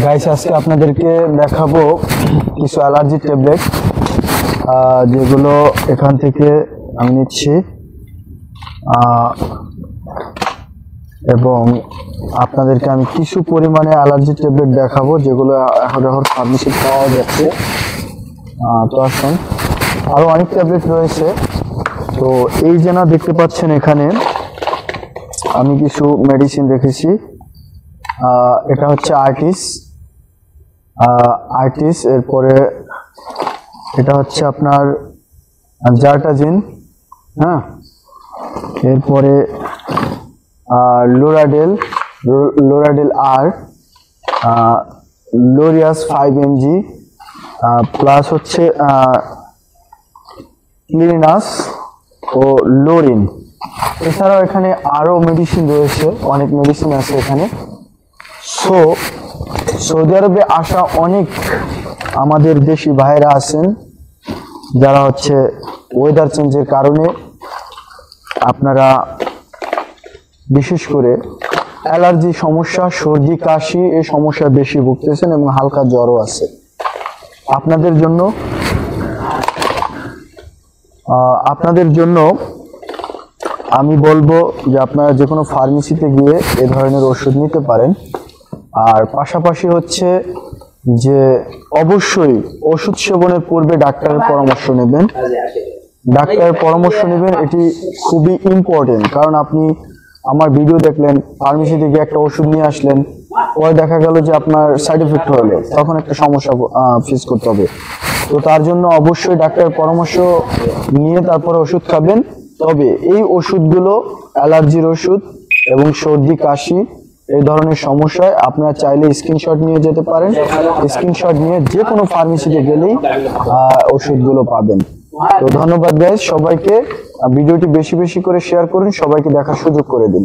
Guys আজকে আপনাদেরকে দেখাবো কিছু অ্যালার্জি ট্যাবলেট যেগুলো এখান থেকে আমি নিচ্ছি এবং আপনাদেরকে আমি কিছু পরিমাণে অ্যালার্জি ট্যাবলেট দেখাবো যেগুলো এখন ফার্মেসিতে পাওয়া যাচ্ছে। তো আসুন, আরো অনেক ট্যাবলেট রয়েছে। তো এই যে না দেখতে পাচ্ছেন এখানে আমি কিছু মেডিসিন রেখেছি। এটা হচ্ছে আর্টিস, এরপরে এটা হচ্ছে আপনার জার্টাজিন, হ্যাঁ, এরপরে লোরাডেল আর, লোরিয়াস 5 mg, প্লাস হচ্ছে ক্লিনাস ও লোরিন। এছাড়াও এখানে আরো মেডিসিন রয়েছে, অনেক মেডিসিন আছে এখানে। সৌদি আরবে আসা অনেক আমাদের দেশি ভাইরা আছেন যারা হচ্ছে ওয়েদার চেঞ্জের কারণে আপনারা বিশেষ করে অ্যালার্জি সমস্যা, সর্দি কাশি এই সমস্যা বেশি ভুগতেছেন এবং হালকা জ্বরও আছে। আপনাদের জন্য আমি বলবো যে আপনারা যে কোনো ফার্মেসিতে গিয়ে এ ধরনের ওষুধ নিতে পারেন। আর পাশাপাশি হচ্ছে যে অবশ্যই ওষুধ সেবনের পূর্বে ডাক্তারের পরামর্শ নেবেন। এটি খুবই ইম্পর্টেন্ট, কারণ আপনি আমার ভিডিও দেখলেন, ফার্মেসি থেকে একটা ওষুধ নিয়ে আসলেন, পরে দেখা গেল যে আপনার সাইড এফেক্ট হলো, তখন একটা সমস্যা ফেস করতে হবে। তো তার জন্য অবশ্যই ডাক্তারের পরামর্শ নিয়ে তারপরে ওষুধ খাবেন। তবে এই ওষুধগুলো অ্যালার্জির ওষুধ এবং সর্দি কাশি এই ধরনের সমস্যায় আপনারা চাইলে স্ক্রিনশট নিয়ে যেতে পারেন। স্ক্রিনশট নিয়ে যে কোনো ফার্মেসিতে গেলেই ওষুধগুলো পাবেন। তো ধন্যবাদ গাইস সবাইকে। ভিডিওটি বেশি বেশি করে শেয়ার করুন, সবাইকে দেখার সুযোগ করে দিন।